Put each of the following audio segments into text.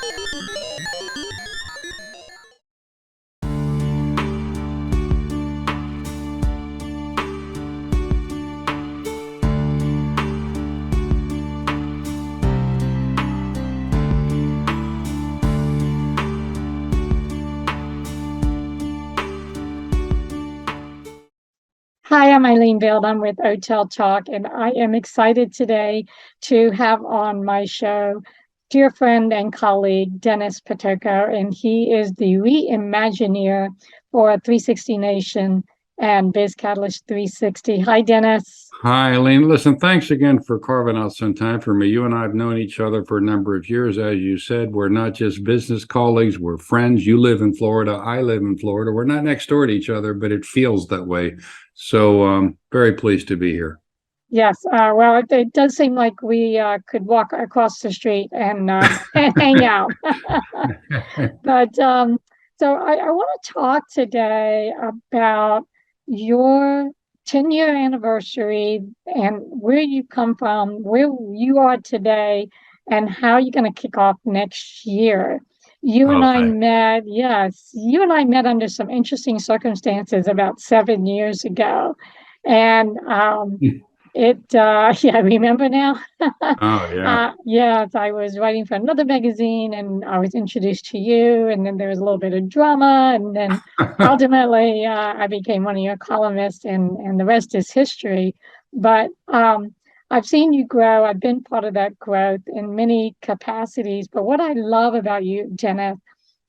Hi, I'm Eileen Veld. I'm with Untitled Talk, and I am excited today to have on my show dear friend and colleague, Dennis Pitocco, and he is the Reimaginator for 360 Nation and Biz Catalyst 360. Hi, Dennis. Hi, Eileen. Listen, thanks again for carving out some time for me. You and I have known each other for a number of years. As you said, we're not just business colleagues, we're friends. You live in Florida, I live in Florida. We're not next door to each other, but it feels that way. So very pleased to be here. Yes, well, it does seem like we could walk across the street and hang out. But so I want to talk today about your 10-year anniversary and where you come from, where you are today, and how you're going to kick off next year. You and I met, yes, you and I met under some interesting circumstances about 7 years ago. And yeah, remember now? Oh, yeah. Yes, I was writing for another magazine and I was introduced to you, and then there was a little bit of drama, and then ultimately I became one of your columnists, and the rest is history. But I've seen you grow. I've been part of that growth in many capacities. But what I love about you, Jenna,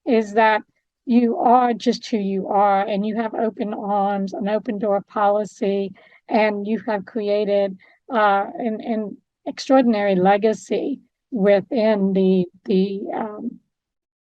is that you are just who you are, and you have open arms, an open door policy, and you have created an extraordinary legacy within the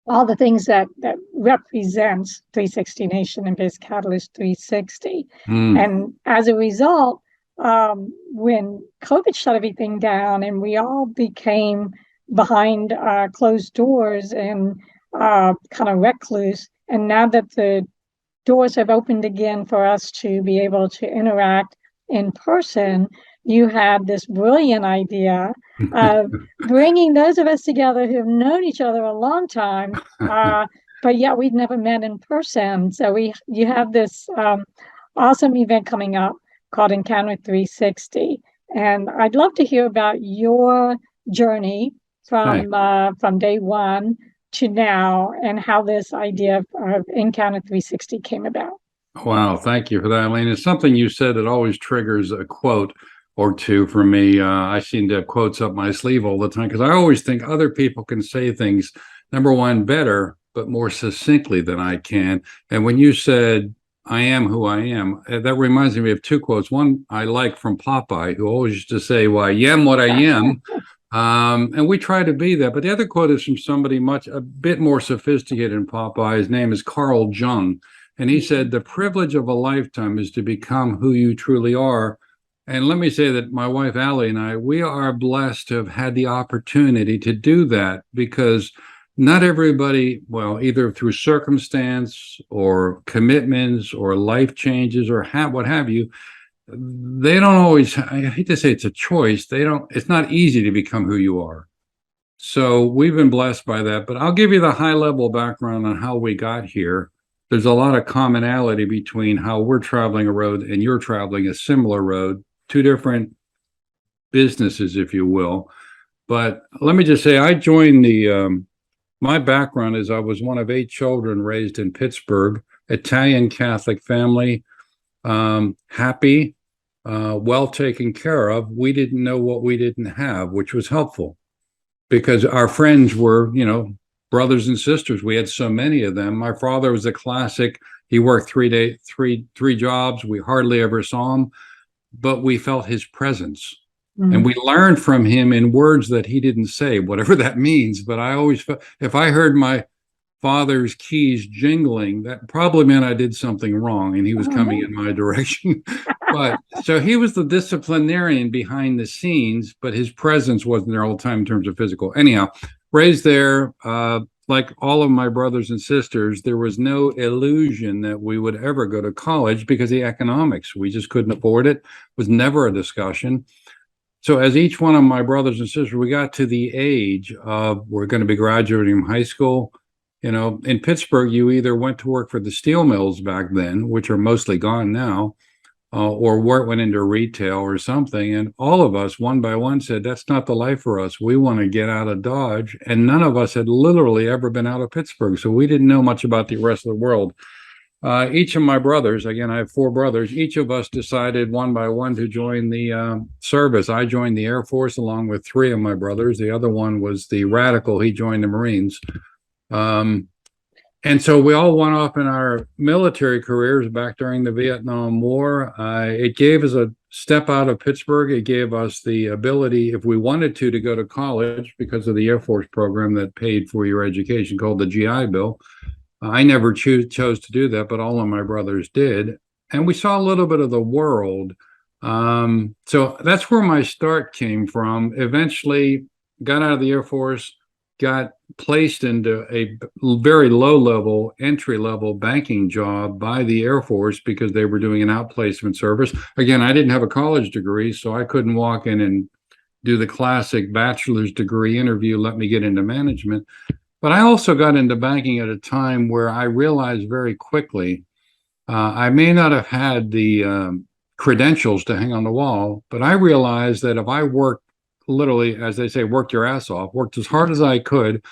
all the things that represents 360 Nation and Biz Catalyst 360. And as a result, when COVID shut everything down and we all became behind closed doors and kind of recluse, and now that the doors have opened again for us to be able to interact in person, you had this brilliant idea of bringing those of us together who have known each other a long time, but yet we've never met in person. So you have this awesome event coming up called Encounter 360, and I'd love to hear about your journey from day one to now, and how this idea of Encounter 360 came about. Wow, thank you for that, Eileen. It's something you said that always triggers a quote or two for me. I seem to have quotes up my sleeve all the time because I always think other people can say things, number one, better, but more succinctly than I can. And when you said, I am who I am, that reminds me of two quotes. One I like from Popeye, who always used to say, well, I am what I am. And we try to be that. But the other quote is from somebody a bit more sophisticated than Popeye. His name is Carl Jung. And he said, the privilege of a lifetime is to become who you truly are. And let me say that my wife, Allie, and I, we are blessed to have had the opportunity to do that, because not everybody, well, either through circumstance or commitments or life changes or what have you, they don't always, I hate to say it's a choice. It's not easy to become who you are. So we've been blessed by that. But I'll give you the high level background on how we got here. There's a lot of commonality between how we're traveling a road and you're traveling a similar road, two different businesses, if you will. But let me just say, I joined my background is I was one of 8 children raised in Pittsburgh, Italian Catholic family, happy, well taken care of. We didn't know what we didn't have, which was helpful because our friends were, brothers and sisters. We had so many of them. My father was a classic. He worked 3 jobs. We hardly ever saw him, but we felt his presence. And we learned from him in words that he didn't say, whatever that means. But I always felt, if I heard my father's keys jingling, that probably meant I did something wrong and he was coming in my direction. But so he was the disciplinarian behind the scenes, but his presence wasn't there all the time in terms of physical. Anyhow, raised there, like all of my brothers and sisters, there was no illusion that we would ever go to college because of the economics. We just couldn't afford it. It was never a discussion. So as each one of my brothers and sisters, we got to the age of we're going to be graduating from high school. In Pittsburgh, you either went to work for the steel mills back then, which are mostly gone now, or went into retail or something. And all of us, one by one, said, that's not the life for us. We want to get out of Dodge. And none of us had literally ever been out of Pittsburgh. So we didn't know much about the rest of the world. Each of my brothers, again, I have four brothers, each of us decided one by one to join the service. I joined the Air Force along with three of my brothers. The other one was the radical. He joined the Marines. And so we all went off in our military careers back during the Vietnam War. It gave us a step out of Pittsburgh. It gave us the ability, if we wanted to go to college because of the Air Force program that paid for your education called the GI Bill. I never chose to do that, but all of my brothers did. And we saw a little bit of the world. So that's where my start came from. Eventually got out of the Air Force, got placed into a very low-level, entry-level banking job by the Air Force because they were doing an outplacement service. Again, I didn't have a college degree, so I couldn't walk in and do the classic bachelor's degree interview, let me get into management. But I also got into banking at a time where I realized very quickly I may not have had the credentials to hang on the wall, but I realized that if I worked literally, as they say, worked your ass off, worked as hard as I could,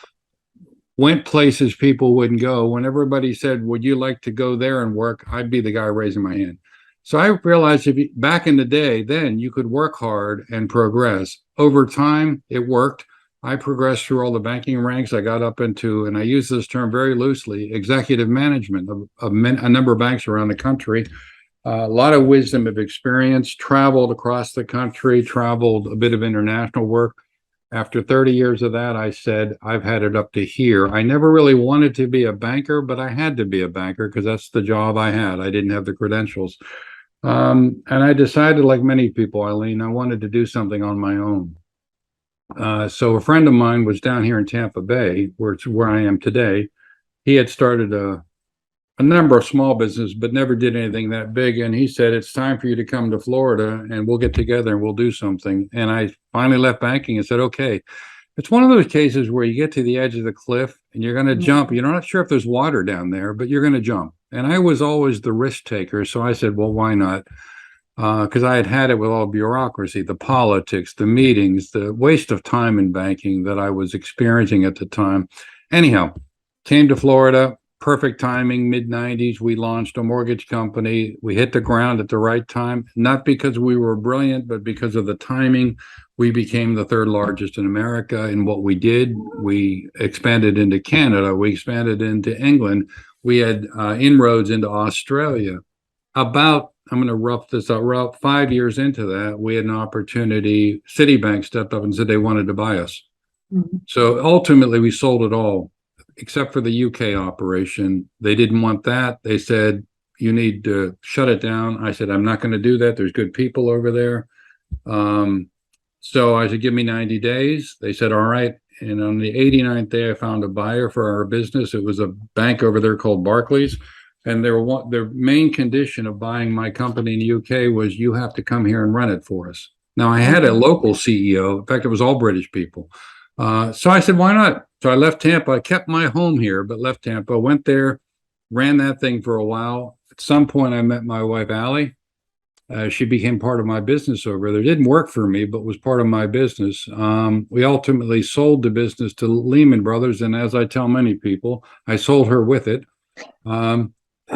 went places people wouldn't go. When everybody said, would you like to go there and work? I'd be the guy raising my hand. So I realized back in the day, then you could work hard and progress. Over time, it worked. I progressed through all the banking ranks. I got up into, and I use this term very loosely, executive management of a number of banks around the country. A lot of wisdom of experience, traveled across the country, traveled a bit of international work. After 30 years of that, I said, I've had it up to here. I never really wanted to be a banker, but I had to be a banker because that's the job I had. I didn't have the credentials. And I decided, like many people, Eileen, I wanted to do something on my own. So a friend of mine was down here in Tampa Bay, where I am today. He had started a number of small businesses, but never did anything that big. And he said, it's time for you to come to Florida and we'll get together and we'll do something. And I finally left banking and said, okay. It's one of those cases where you get to the edge of the cliff and you're going to jump. You're not sure if there's water down there, but you're going to jump. And I was always the risk taker. So I said, well, why not? Because I had it with all bureaucracy, the politics, the meetings, the waste of time in banking that I was experiencing at the time. Anyhow, came to Florida, perfect timing, mid-90s. We launched a mortgage company. We hit the ground at the right time, not because we were brilliant, but because of the timing. We became the third largest in America in what we did. We expanded into Canada. We expanded into England. We had inroads into Australia. I'm going to rough this out. About 5 years into that, we had an opportunity. Citibank stepped up and said they wanted to buy us. Mm-hmm. So ultimately, we sold it all, except for the UK operation. They didn't want that. They said, you need to shut it down. I said, I'm not going to do that. There's good people over there. So I said, give me 90 days. They said, all right. And on the 89th day, I found a buyer for our business. It was a bank over there called Barclays. And their main condition of buying my company in the UK was you have to come here and run it for us. Now, I had a local CEO. In fact, it was all British people. So I said, why not? So I left Tampa. I kept my home here, but left Tampa, went there, ran that thing for a while. At some point, I met my wife, Allie. She became part of my business over there. Didn't work for me, but was part of my business. We ultimately sold the business to Lehman Brothers. And as I tell many people, I sold her with it.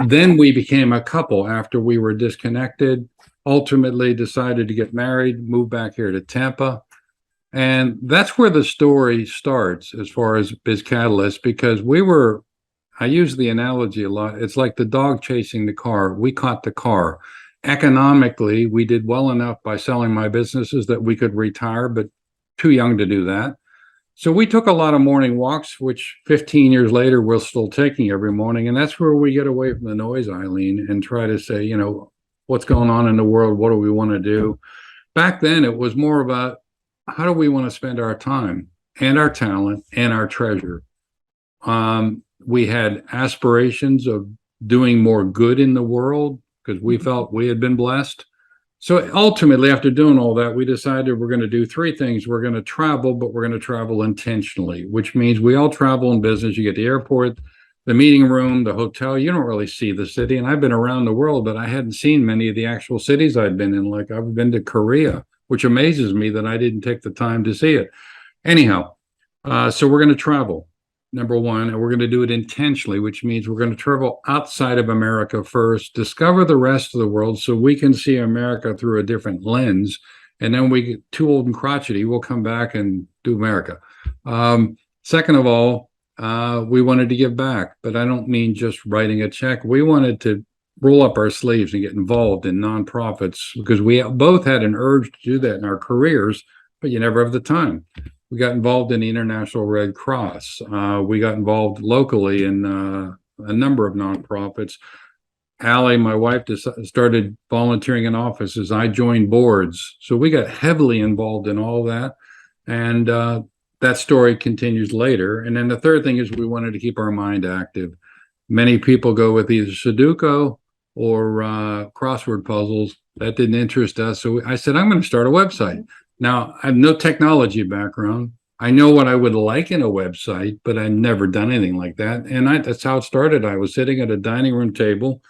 Then we became a couple after we were disconnected, ultimately decided to get married, moved back here to Tampa. And that's where the story starts as far as Biz Catalyst, because I use the analogy a lot. It's like the dog chasing the car. We caught the car. Economically, we did well enough by selling my businesses that we could retire, but too young to do that. So we took a lot of morning walks, which 15 years later, we're still taking every morning. And that's where we get away from the noise, Eileen, and try to say, what's going on in the world? What do we want to do? Back then, it was more about how do we want to spend our time and our talent and our treasure? We had aspirations of doing more good in the world because we felt we had been blessed. So ultimately, after doing all that, we decided we're going to do three things. We're going to travel, but we're going to travel intentionally, which means we all travel in business. You get the airport, the meeting room, the hotel. You don't really see the city. And I've been around the world, but I hadn't seen many of the actual cities I'd been in. Like I've been to Korea, which amazes me that I didn't take the time to see it. Anyhow, so we're going to travel, number one, and we're going to do it intentionally, which means we're going to travel outside of America first, discover the rest of the world so we can see America through a different lens. And then we get too old and crotchety, we'll come back and do America. Second of all, we wanted to give back, but I don't mean just writing a check. We wanted to roll up our sleeves and get involved in nonprofits because we both had an urge to do that in our careers, but you never have the time. We got involved in the International Red Cross. We got involved locally in a number of nonprofits. Allie, my wife, started volunteering in offices. I joined boards. So we got heavily involved in all that. And that story continues later. And then the third thing is we wanted to keep our mind active. Many people go with either Sudoku or crossword puzzles. That didn't interest us. So I said, I'm going to start a website. Now, I have no technology background. I know what I would like in a website, but I've never done anything like that. And that's how it started. I was sitting at a dining room table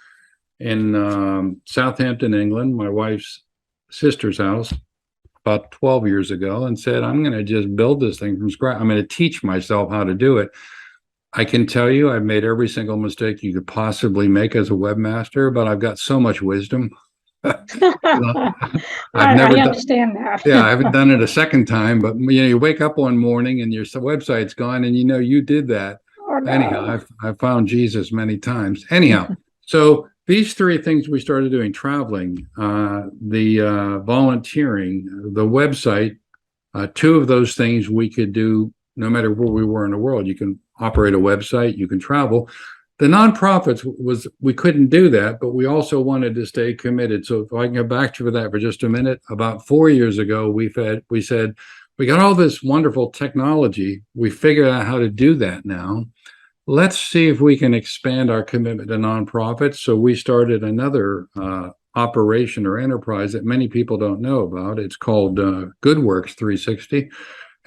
in Southampton, England, my wife's sister's house, about 12 years ago, and said, I'm going to just build this thing from scratch. I'm going to teach myself how to do it. I can tell you I've made every single mistake you could possibly make as a webmaster, but I've got so much wisdom. I understand that. Yeah, I haven't done it a second time, but you wake up one morning and your website's gone, and you did that. Oh, no. Anyhow, I've found Jesus many times. Anyhow, so these three things we started doing: traveling, the volunteering, the website. Two of those things we could do no matter where we were in the world. You can operate a website, you can travel. The nonprofits we couldn't do that, but we also wanted to stay committed. So if I can go back to that for just a minute, about 4 years ago, we said, we got all this wonderful technology. We figured out how to do that now. Let's see if we can expand our commitment to nonprofits. So we started another operation or enterprise that many people don't know about. It's called GoodWorks 360.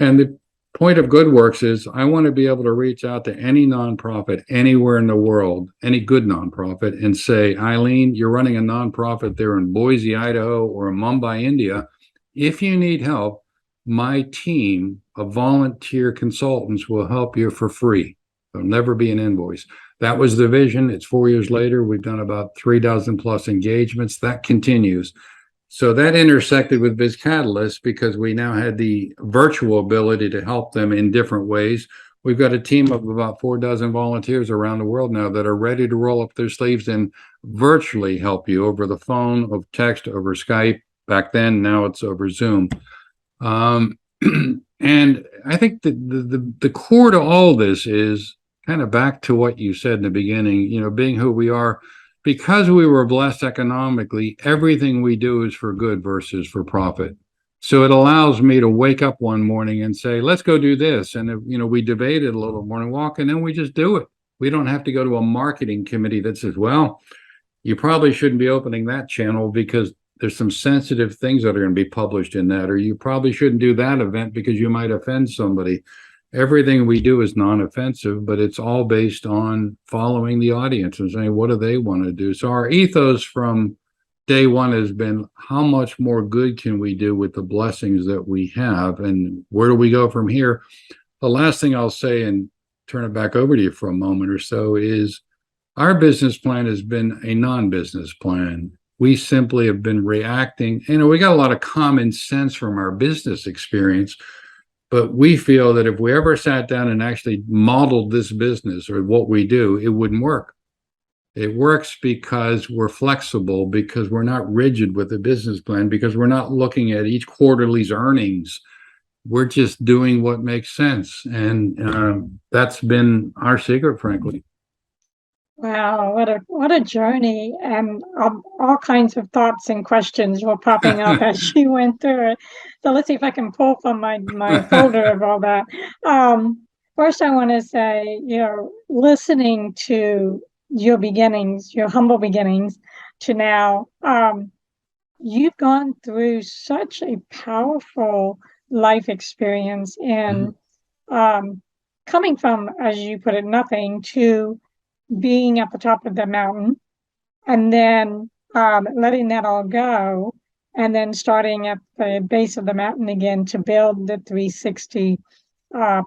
And the point of GoodWorks is I want to be able to reach out to any nonprofit anywhere in the world, any good nonprofit, and say, Eileen, you're running a nonprofit there in Boise, Idaho, or in Mumbai, India. If you need help, my team of volunteer consultants will help you for free. There'll never be an invoice. That was the vision. It's 4 years later. We've done about 3,000 plus engagements. That continues. So that intersected with BizCatalyst because we now had the virtual ability to help them in different ways. We've got a team of about 4 dozen volunteers around the world now that are ready to roll up their sleeves and virtually help you over the phone, over text, over Skype. Back then, now it's over Zoom. And I think the core to all this is kind of back to what you said in the beginning, being who we are. Because we were blessed economically, everything we do is for good versus for profit. So it allows me to wake up one morning and say, let's go do this. And, we debated a little morning walk and then we just do it. We don't have to go to a marketing committee that says, well, you probably shouldn't be opening that channel because there's some sensitive things that are going to be published in that, or you probably shouldn't do that event because you might offend somebody. Everything we do is non-offensive, but it's all based on following the audience and saying, what do they want to do? So our ethos from day one has been, how much more good can we do with the blessings that we have? And where do we go from here? The last thing I'll say, and turn it back over to you for a moment or so, is our business plan has been a non-business plan. We simply have been reacting. We got a lot of common sense from our business experience. But we feel that if we ever sat down and actually modeled this business or what we do, it wouldn't work. It works because we're flexible, because we're not rigid with the business plan, because we're not looking at each quarterly's earnings. We're just doing what makes sense. And that's been our secret, frankly. Wow, what a journey, and all kinds of thoughts and questions were popping up as she went through it. So let's see if I can pull from my folder of all that. First, I want to say, listening to your beginnings, your humble beginnings, to now, you've gone through such a powerful life experience Mhm. in coming from, as you put it, nothing to being at the top of the mountain, and then letting that all go, and then starting at the base of the mountain again to build the 360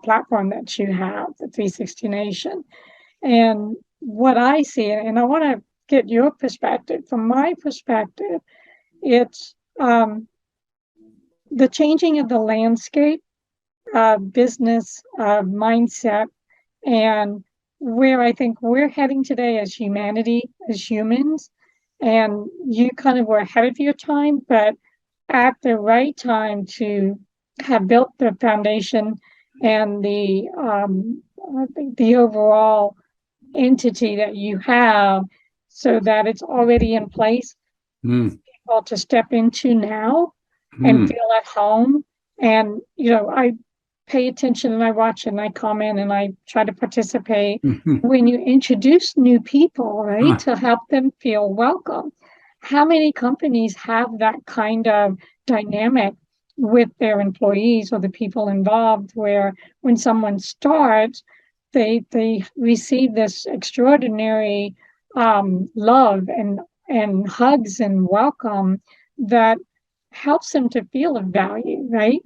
platform that you have, the 360 Nation. And what I see, and I want to get your perspective. From my perspective, it's the changing of the landscape, business mindset, and where I think we're heading today as humanity, as humans. And you kind of were ahead of your time, but at the right time to have built the foundation and the overall entity that you have, so that it's already in place Mm. people to step into now and Mm. feel at home. And, I pay attention and I watch and I comment and I try to participate Mhm. when you introduce new people, right, Huh. to help them feel welcome. How many companies have that kind of dynamic with their employees or the people involved, where when someone starts, they receive this extraordinary love and hugs and welcome that helps them to feel of value, right?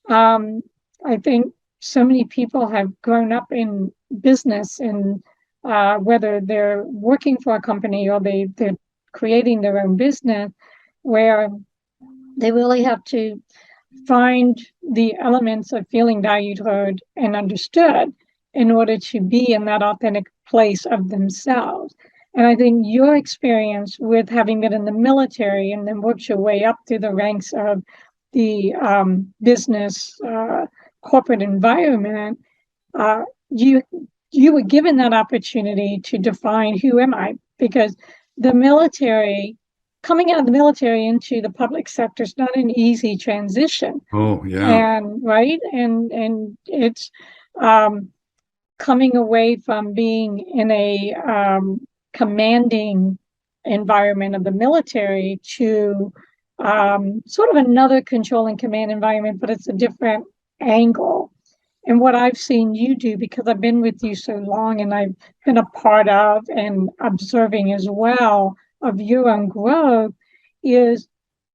Um, I think so many people have grown up in business, and whether they're working for a company or they're creating their own business, where they really have to find the elements of feeling valued, heard, and understood in order to be in that authentic place of themselves. And I think your experience with having been in the military and then worked your way up through the ranks of the business corporate environment, uh, you you were given that opportunity to define who am I, because the military, coming out of the military into the public sector, is not an easy transition. Oh, yeah. And right, and it's um, coming away from being in a commanding environment of the military to sort of another control and command environment, but it's a different angle. And what I've seen you do, because I've been with you so long and I've been a part of and observing as well of your own growth, is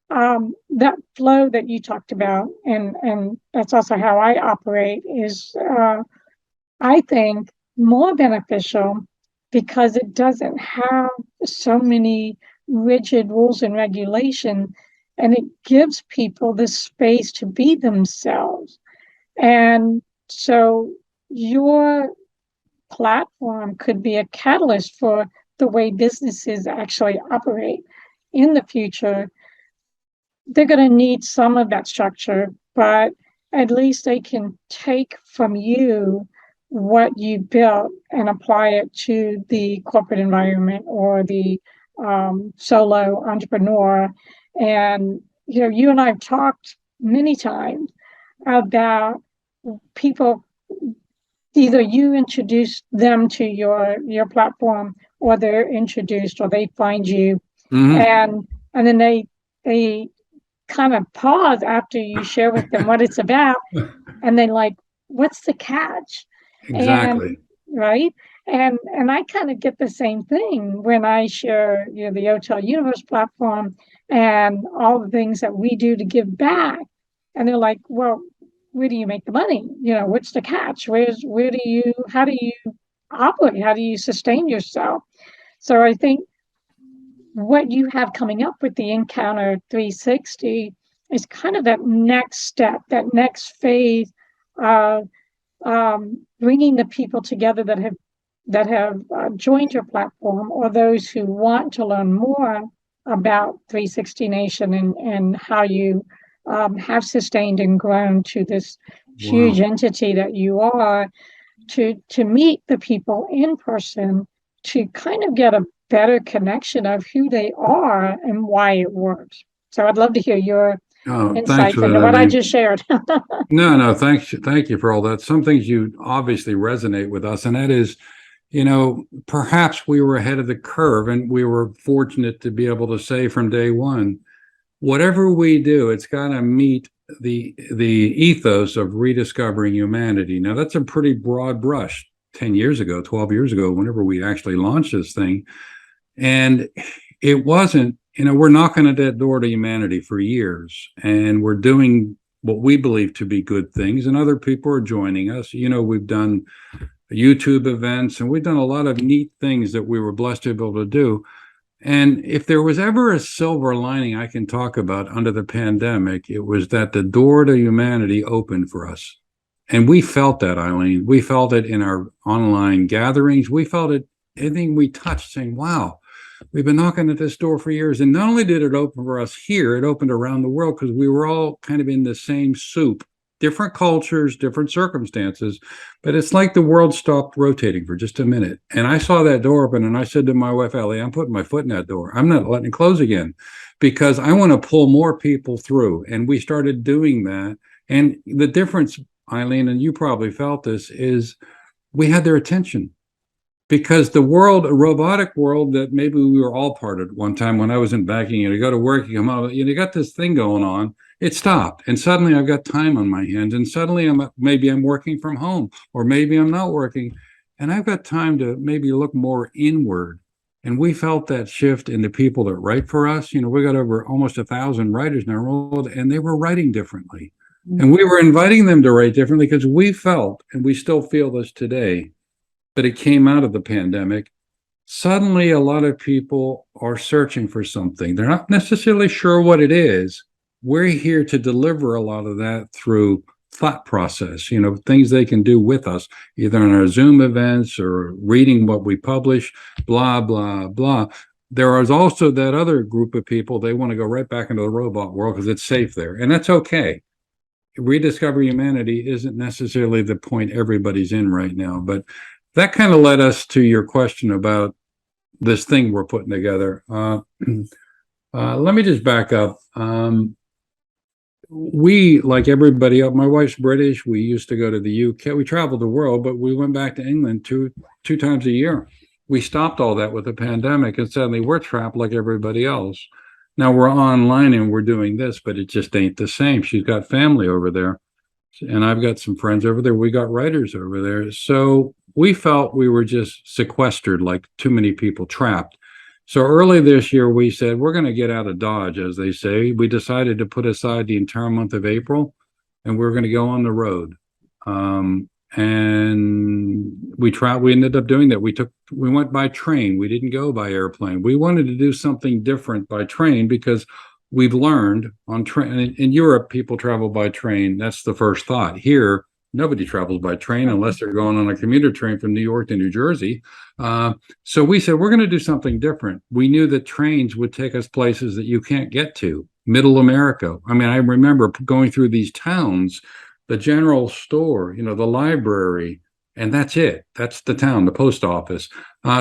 that flow that you talked about, and that's also how I operate. Is I think more beneficial because it doesn't have so many rigid rules and regulation, and it gives people the space to be themselves. And so your platform could be a catalyst for the way businesses actually operate in the future. They're going to need some of that structure, but at least they can take from you what you built and apply it to the corporate environment or the solo entrepreneur. And, you and I have talked many times about people, either you introduce them to your platform, or they're introduced, or they find you, Hmm. and then they kind of pause after you share with them what it's about, and then like, what's the catch? And Exactly. right, and I kind of get the same thing when I share, the Hotel Universe platform and all the things that we do to give back. And they're like, well, where do you make the money? What's the catch? Where do you how do you operate? How do you sustain yourself? So I think what you have coming up with the Encounter 360 is kind of that next step, that next phase of bringing the people together that have joined your platform, or those who want to learn more about 360 Nation, and how you have sustained and grown to this huge Wow. entity that you are, to meet the people in person, to kind of get a better connection of who they are and why it works. So I'd love to hear your Oh, thanks insights for that, into what I Eileen. just shared. No, no, thanks. Thank you for all that. Some things you obviously resonate with us, and that is, perhaps we were ahead of the curve and we were fortunate to be able to say from day one, whatever we do, it's got to meet the ethos of rediscovering humanity. Now, that's a pretty broad brush. 10 years ago, 12 years ago, whenever we actually launched this thing, and it wasn't, we're knocking at that door to humanity for years, and we're doing what we believe to be good things, and other people are joining us. We've done YouTube events, and we've done a lot of neat things that we were blessed to be able to do. And if there was ever a silver lining I can talk about under the pandemic, it was that the door to humanity opened for us. And we felt that, Eileen. We felt it in our online gatherings. We felt it, anything we touched, saying, wow, we've been knocking at this door for years. And not only did it open for us here, it opened around the world, because we were all kind of in the same soup, different cultures, different circumstances. But it's like the world stopped rotating for just a minute. And I saw that door open, and I said to my wife, Ellie, I'm putting my foot in that door. I'm not letting it close again, because I want to pull more people through. And we started doing that. And the difference, Eileen, and you probably felt this, is we had their attention, because the world, a robotic world that maybe we were all part of one time when I was in banking, you go to work, you come out, you got this thing going on, it stopped. And suddenly I've got time on my hands, and suddenly maybe I'm working from home, or maybe I'm not working, and I've got time to maybe look more inward. And we felt that shift in the people that write for us. We got over almost 1,000 writers in our world, and they were writing differently. And we were inviting them to write differently, because we felt, and we still feel this today, that it came out of the pandemic. Suddenly, a lot of people are searching for something. They're not necessarily sure what it is. We're here to deliver a lot of that through thought process, things they can do with us, either in our Zoom events or reading what we publish, blah, blah, blah. There is also that other group of people, they want to go right back into the robot world because it's safe there. And that's okay. Rediscover humanity isn't necessarily the point everybody's in right now, but that kind of led us to your question about this thing we're putting together. Let me just back up. We, like everybody else, my wife's British. We used to go to the UK. We traveled the world, but we went back to England two times a year. We stopped all that with the pandemic, and suddenly we're trapped like everybody else. Now we're online and we're doing this, but it just ain't the same. She's got family over there, and I've got some friends over there. We got writers over there. So we felt we were just sequestered, like too many people, trapped. So early this year, we said, we're going to get out of Dodge, as they say. We decided to put aside the entire month of April, and we're going to go on the road. And we ended up doing that. We went by train. We didn't go by airplane. We wanted to do something different by train, because we've learned on train in Europe, people travel by train. That's the first thought. Here, nobody travels by train unless they're going on a commuter train from New York to New Jersey. So we said, we're going to do something different. We knew that trains would take us places that you can't get to, middle America. I mean, I remember going through these towns, the general store, the library, and that's it. That's the town, the post office.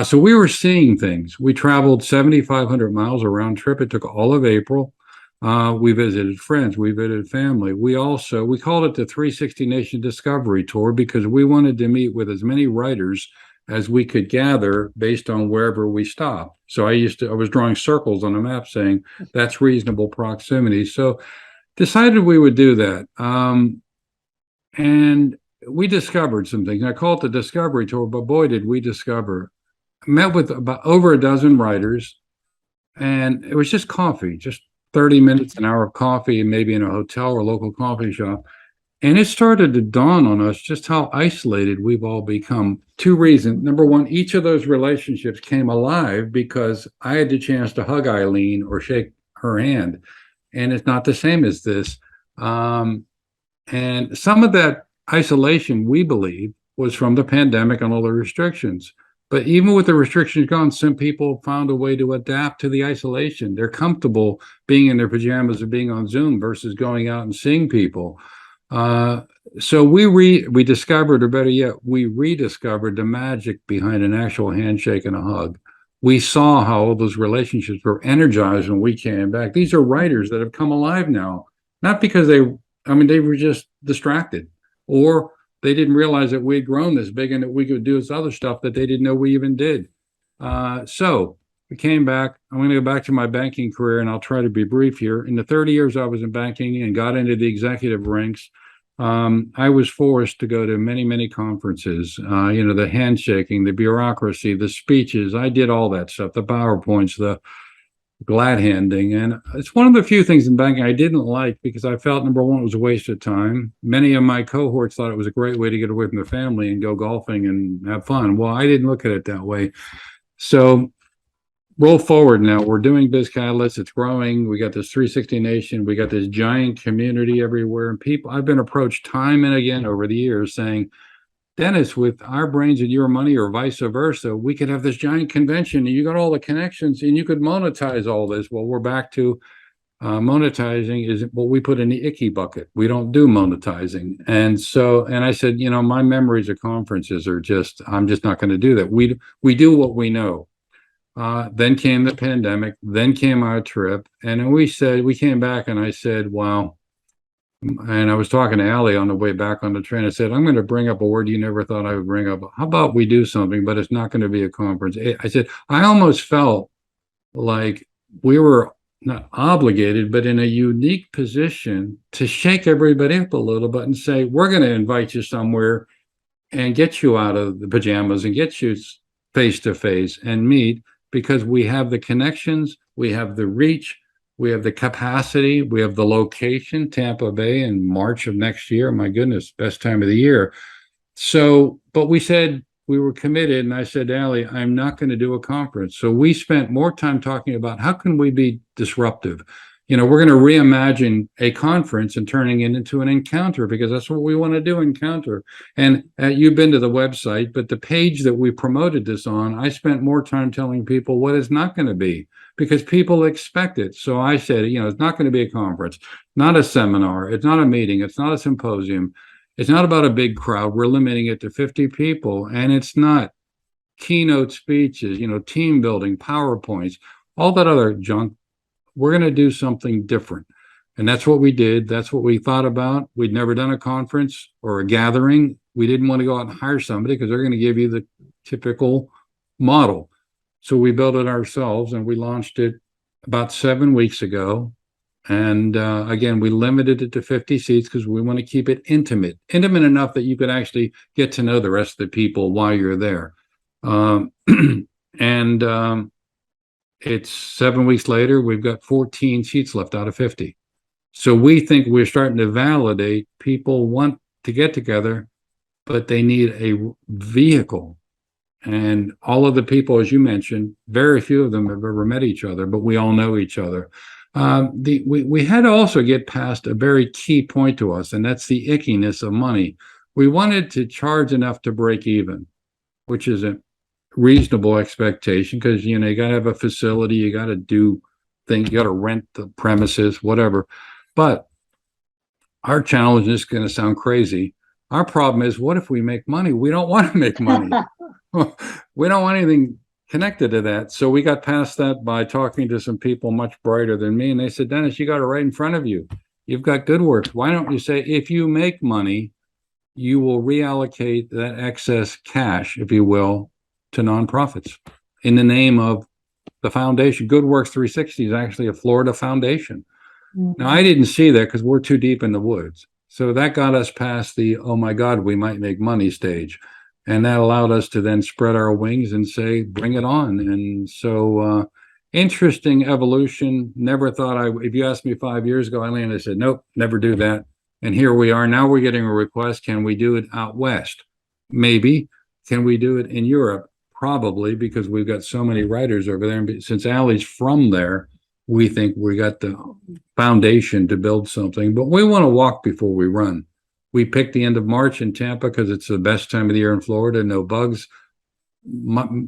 So we were seeing things. We traveled 7,500 miles a round trip. It took all of April. We visited friends. We visited family. We called it the 360 Nation Discovery Tour, because we wanted to meet with as many writers as we could gather based on wherever we stopped. So I was drawing circles on a map saying that's reasonable proximity. So decided we would do that. And we discovered some things. I call it the Discovery Tour, but boy, did we discover. I met with about over a dozen writers, and it was just coffee, just 30 minutes, an hour of coffee, maybe in a hotel or local coffee shop. And it started to dawn on us just how isolated we've all become. Two reasons. Number one, each of those relationships came alive because I had the chance to hug Eileen or shake her hand. And it's not the same as this. And some of that isolation, we believe, was from the pandemic and all the restrictions. But even with the restrictions gone, some people found a way to adapt to the isolation. They're comfortable being in their pajamas or being on Zoom versus going out and seeing people. So we discovered, or better yet, we rediscovered the magic behind an actual handshake and a hug. We saw how all those relationships were energized when we came back. These are writers that have come alive now, not because they were just distracted, or they didn't realize that we had grown this big and that we could do this other stuff that they didn't know we even did. So we came back. I'm going to go back to my banking career, and I'll try to be brief here. In the 30 years I was in banking and got into the executive ranks, I was forced to go to many, many conferences, the handshaking, the bureaucracy, the speeches. I did all that stuff, the PowerPoints, the glad handing. And it's one of the few things in banking I didn't like because I felt, number one, it was a waste of time. Many of my cohorts thought it was a great way to get away from the family and go golfing and have fun. Well, I didn't look at it that way. So roll forward now. We're doing Biz Catalyst. It's growing. We got this 360 Nation. We got this giant community everywhere. And people, I've been approached time and again over the years saying, Dennis, with our brains and your money, or vice versa, we could have this giant convention and you got all the connections and you could monetize all this. Well, we're back to monetizing is what we put in the icky bucket. We don't do monetizing. And I said, my memories of conferences are I'm just not going to do that. We do what we know. Then came the pandemic, then came our trip. And then we came back and I said, wow. And I was talking to Allie on the way back on the train. I said, I'm going to bring up a word you never thought I would bring up. How about we do something, but it's not going to be a conference. I said, I almost felt like we were not obligated, but in a unique position to shake everybody up a little bit and say, we're going to invite you somewhere and get you out of the pajamas and get you face to face and meet, because we have the connections, we have the reach, we have the capacity, we have the location, Tampa Bay in March of next year. My goodness, best time of the year. So, but we said we were committed, and I said, Allie, I'm not going to do a conference. So we spent more time talking about how can we be disruptive. We're going to reimagine a conference and turning it into an encounter, because that's what we want to do, encounter. And you've been to the website, but the page that we promoted this on, I spent more time telling people what it's not going to be, because people expect it. So I said, it's not going to be a conference, not a seminar. It's not a meeting. It's not a symposium. It's not about a big crowd. We're limiting it to 50 people. And it's not keynote speeches, team building, PowerPoints, all that other junk. We're going to do something different. And that's what we did. That's what we thought about. We'd never done a conference or a gathering. We didn't want to go out and hire somebody because they're going to give you the typical model. So we built it ourselves, and we launched it about 7 weeks ago. And again, we limited it to 50 seats because we want to keep it intimate enough that you could actually get to know the rest of the people while you're there. It's 7 weeks later, we've got 14 seats left out of 50. So we think we're starting to validate people want to get together, but they need a vehicle. And all of the people, as you mentioned, very few of them have ever met each other, but we all know each other. We had to also get past a very key point to us, and that's the ickiness of money. We wanted to charge enough to break even, which is a reasonable expectation, because you got to have a facility, you got to do things, you got to rent the premises, whatever. But our challenge is going to sound crazy. Our problem is, what if we make money? We don't want to make money. We don't want anything connected to that. So we got past that by talking to some people much brighter than me. And they said, Dennis, you got it right in front of you. You've got good works. Why don't you say, if you make money, you will reallocate that excess cash, if you will, to nonprofits in the name of the foundation. Good Works 360 is actually a Florida foundation. Mm-hmm. Now, I didn't see that because we're too deep in the woods. So that got us past the, oh my God, we might make money stage. And that allowed us to then spread our wings and say, bring it on. And so interesting evolution. Never thought if you asked me 5 years ago, Eileen, I said, nope, never do that. And here we are. Now we're getting a request. Can we do it out west? Maybe. Can we do it in Europe? Probably, because we've got so many writers over there. And since Allie's from there, we think we got the foundation to build something. But we want to walk before we run. We picked the end of March in Tampa because it's the best time of the year in Florida. No bugs,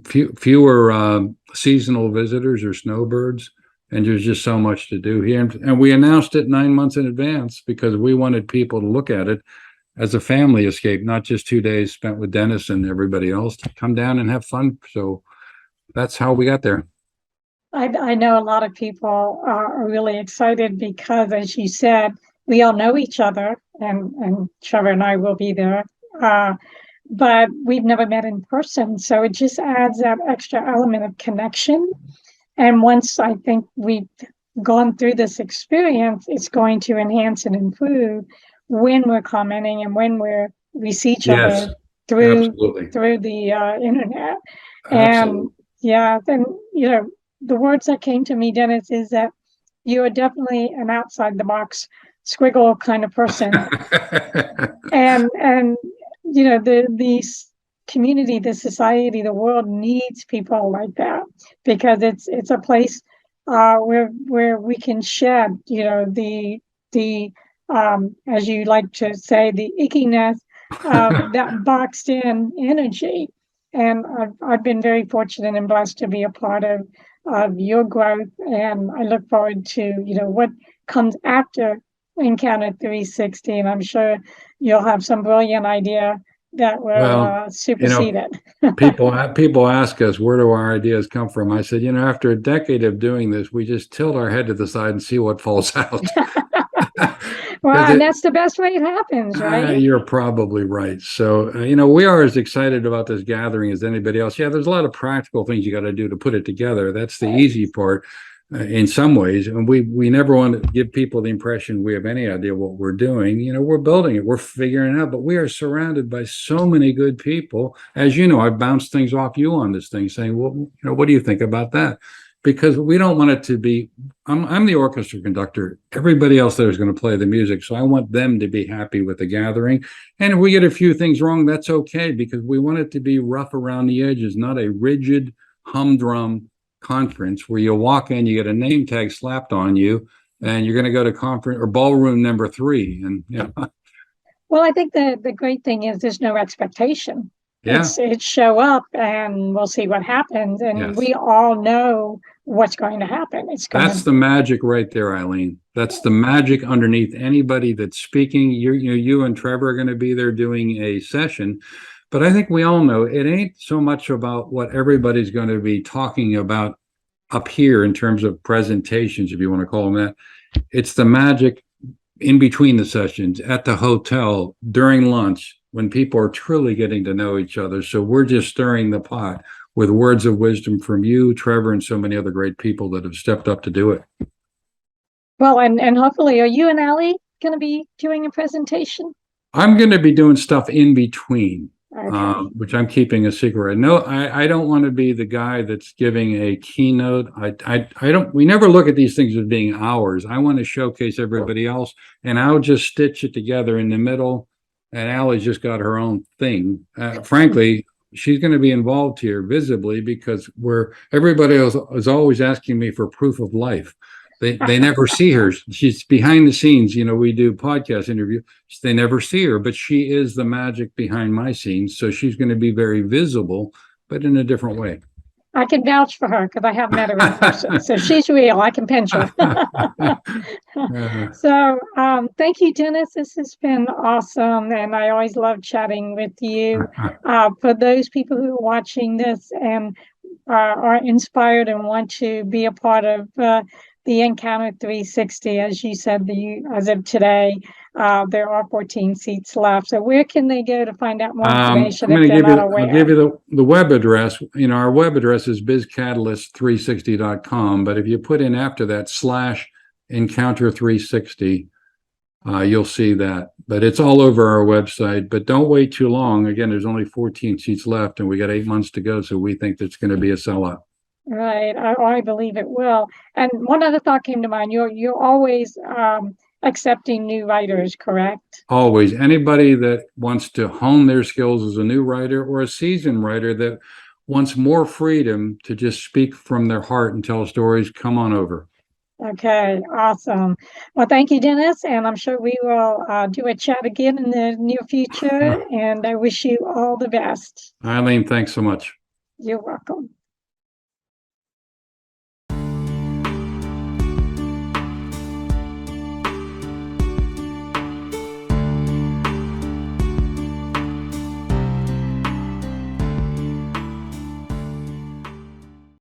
fewer seasonal visitors or snowbirds, and there's just so much to do here. And we announced it 9 months in advance because we wanted people to look at it as a family escape, not just 2 days spent with Dennis and everybody else, to come down and have fun. So that's how we got there. I know a lot of people are really excited because, as you said, we all know each other, and Trevor and I will be there, but we've never met in person. So it just adds that extra element of connection. And once I think we've gone through this experience, it's going to enhance and improve when we're commenting and when we see each Yes, other through absolutely. the internet. And Absolutely. yeah, then the words that came to me, Dennis, is that you are definitely an outside the box squiggle kind of person. And the community, the society, the world needs people like that, because it's a place where we can shed the as you like to say, the ickiness of that boxed in energy. And I've been very fortunate and blessed to be a part of your growth, and I look forward to what comes after Encounter 360, and I'm sure you'll have some brilliant idea that will Well, you supersede know, it. people ask us, where do our ideas come from? I said, after a decade of doing this, we just tilt our head to the side and see what falls out. Well, Because and that's the best way it happens, right? you're probably right. So, we are as excited about this gathering as anybody else. Yeah, there's a lot of practical things you got to do to put it together. That's the easy part in some ways. And we never want to give people the impression we have any idea what we're doing. We're building it, we're figuring it out, but we are surrounded by so many good people. As you know, I've bounced things off you on this thing saying, well, what do you think about that? Because we don't want it to be, I'm the orchestra conductor. Everybody else there is going to play the music. So I want them to be happy with the gathering. And if we get a few things wrong, that's okay, because we want it to be rough around the edges, not a rigid, humdrum conference where you walk in, you get a name tag slapped on you, and you're going to go to conference or ballroom number 3. And Well, I think the great thing is there's no expectation. yeah, It's show up and we'll see what happens, and yes. we all know what's going to happen. It's going That's to the magic right there, Eileen. That's the magic underneath anybody that's speaking. You and Trevor are going to be there doing a session, but I think we all know it ain't so much about what everybody's going to be talking about up here in terms of presentations, if you want to call them that. It's the magic in between the sessions, at the hotel, during lunch, when people are truly getting to know each other. So we're just stirring the pot with words of wisdom from you, Trevor, and so many other great people that have stepped up to do it. well, and hopefully, are you and Allie going to be doing a presentation? I'm going to be doing stuff in between, Okay. which I'm keeping a secret. No, I don't want to be the guy that's giving a keynote. I don't. We never look at these things as being ours. I want to showcase everybody else, and I'll just stitch it together in the middle. And Allie's just got her own thing. Frankly, she's going to be involved here visibly because everybody else is always asking me for proof of life. They never see her. She's behind the scenes. We do podcast interview. They never see her, but she is the magic behind my scenes. So she's going to be very visible, but in a different way. I can vouch for her because I have met her in person. So she's real. I can pinch her. So thank you, Dennis. This has been awesome. And I always love chatting with you. For those people who are watching this and are inspired and want to be a part of the Encounter 360, as you said, as of today, there are 14 seats left. So where can they go to find out more information if they're not aware? I'll give you the web address. Our web address is bizcatalyst360.com, but if you put in after that /encounter 360, you'll see that. But it's all over our website. But don't wait too long. Again, there's only 14 seats left, and we got 8 months to go. So we think that's going to be a sellout. Right. I believe it will. And one other thought came to mind. You're always accepting new writers, correct? Always. Anybody that wants to hone their skills as a new writer or a seasoned writer that wants more freedom to just speak from their heart and tell stories, come on over. Okay, awesome. Well, thank you, Dennis. And I'm sure we will do a chat again in the near future. And I wish you all the best. Eileen, thanks so much. You're welcome.